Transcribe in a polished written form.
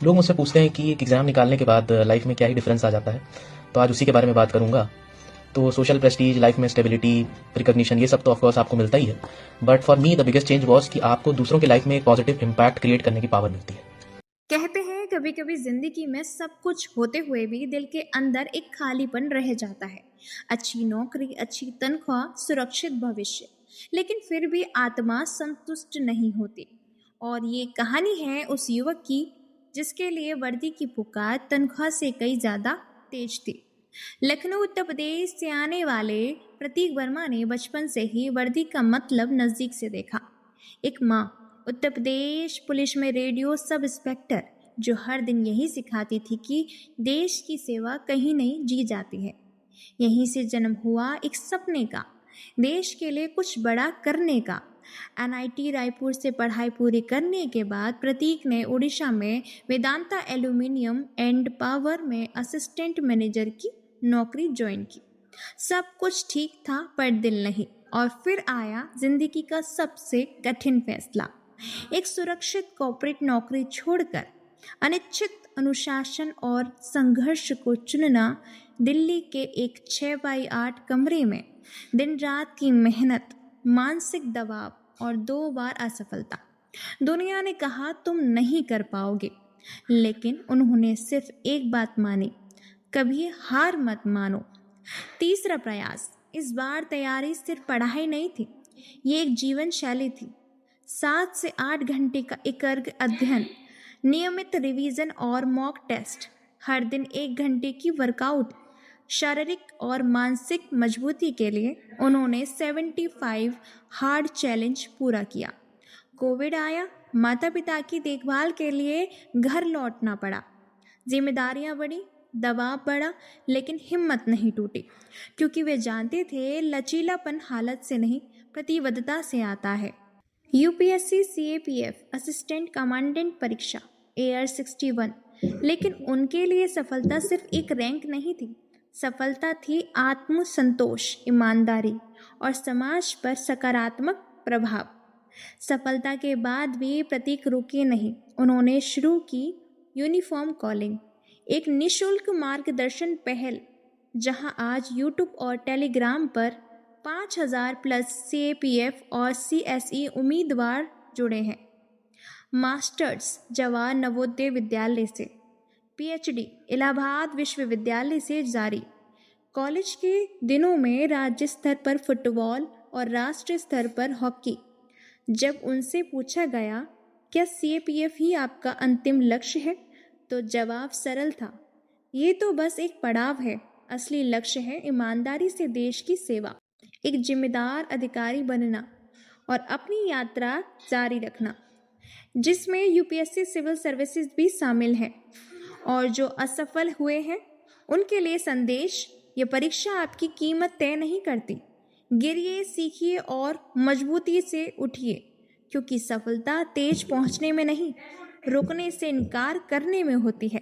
लोग मुझसे पूछते हैं कि एक एग्ज़ाम निकालने के बाद लाइफ में क्या ही डिफरेंस आ जाता है, तो आज उसी के बारे में बात करूँगा। तो सोशल प्रेस्टीज, लाइफ में स्टेबिलिटी, रिकॉग्निशन, ये सब तो ऑफकोर्स आपको मिलता ही है, but for me the biggest change was कि आपको दूसरों की लाइफ में एक पॉजिटिव इम्पैक्ट क्रिएट करने की पावर मिलती है। कहते हैं कभी कभी जिंदगी में सब कुछ होते हुए भी दिल के अंदर एक खालीपन रह जाता है। अच्छी नौकरी, अच्छी तनख्वाह, सुरक्षित भविष्य, लेकिन फिर भी आत्मा संतुष्ट नहीं होती। और ये कहानी है उस युवक की जिसके लिए वर्दी की पुकार तनख्वाह से कई ज्यादा तेज थी। लखनऊ उत्तर प्रदेश से आने वाले प्रतीक वर्मा ने बचपन से ही वर्दी का मतलब नज़दीक से देखा। एक माँ, उत्तर प्रदेश पुलिस में रेडियो सब इंस्पेक्टर, जो हर दिन यही सिखाती थी कि देश की सेवा कहीं नहीं जी जाती है। यहीं से जन्म हुआ एक सपने का, देश के लिए कुछ बड़ा करने का। एनआईटी रायपुर से पढ़ाई पूरी करने के बाद प्रतीक ने उड़ीसा में वेदांता एल्यूमिनियम एंड पावर में असिस्टेंट मैनेजर की नौकरी ज्वाइन की। सब कुछ ठीक था पर दिल नहीं। और फिर आया जिंदगी का सबसे कठिन फैसला, एक सुरक्षित कॉर्पोरेट नौकरी छोड़कर अनिश्चित अनुशासन और संघर्ष को चुनना। दिल्ली के एक 6x8 कमरे में दिन रात की मेहनत, मानसिक दबाव और 2 बार असफलता। दुनिया ने कहा तुम नहीं कर पाओगे, लेकिन उन्होंने सिर्फ एक बात मानी, कभी हार मत मानो। तीसरा प्रयास, इस बार तैयारी सिर्फ पढ़ाई नहीं थी, ये एक जीवन शैली थी। 7 से 8 घंटे का एकाग्र अध्ययन, नियमित रिवीजन और मॉक टेस्ट, हर दिन 1 घंटे की वर्कआउट। शारीरिक और मानसिक मजबूती के लिए उन्होंने 75 हार्ड चैलेंज पूरा किया। कोविड आया, माता पिता की देखभाल के लिए घर लौटना पड़ा, जिम्मेदारियां बढ़ी, दबाव बढ़ा, लेकिन हिम्मत नहीं टूटी, क्योंकि वे जानते थे लचीलापन हालत से नहीं प्रतिबद्धता से आता है। यूपीएससी सीएपीएफ असिस्टेंट कमांडेंट परीक्षा AR61, लेकिन उनके लिए सफलता सिर्फ एक रैंक नहीं थी, सफलता थी आत्मसंतोष, ईमानदारी और समाज पर सकारात्मक प्रभाव। सफलता के बाद भी प्रतीक रुके नहीं, उन्होंने शुरू की यूनिफॉर्म कॉलिंग, एक निशुल्क मार्गदर्शन पहल, जहां आज यूट्यूब और टेलीग्राम पर 5000+ CAPF और CSE उम्मीदवार जुड़े हैं। मास्टर्स जवाहर नवोदय विद्यालय से, PhD इलाहाबाद विश्वविद्यालय से जारी। कॉलेज के दिनों में राज्य स्तर पर फुटबॉल और राष्ट्रीय स्तर पर हॉकी। जब उनसे पूछा गया क्या CAPF ही आपका अंतिम लक्ष्य है, तो जवाब सरल था, ये तो बस एक पड़ाव है, असली लक्ष्य है ईमानदारी से देश की सेवा, एक जिम्मेदार अधिकारी बनना और अपनी यात्रा जारी रखना, जिसमें यूपीएससी सिविल सर्विसेज भी शामिल है। और जो असफल हुए हैं उनके लिए संदेश, ये परीक्षा आपकी कीमत तय नहीं करती। गिरिए, सीखिए और मजबूती से उठिए, क्योंकि सफलता तेज पहुंचने में नहीं, रुकने से इनकार करने में होती है।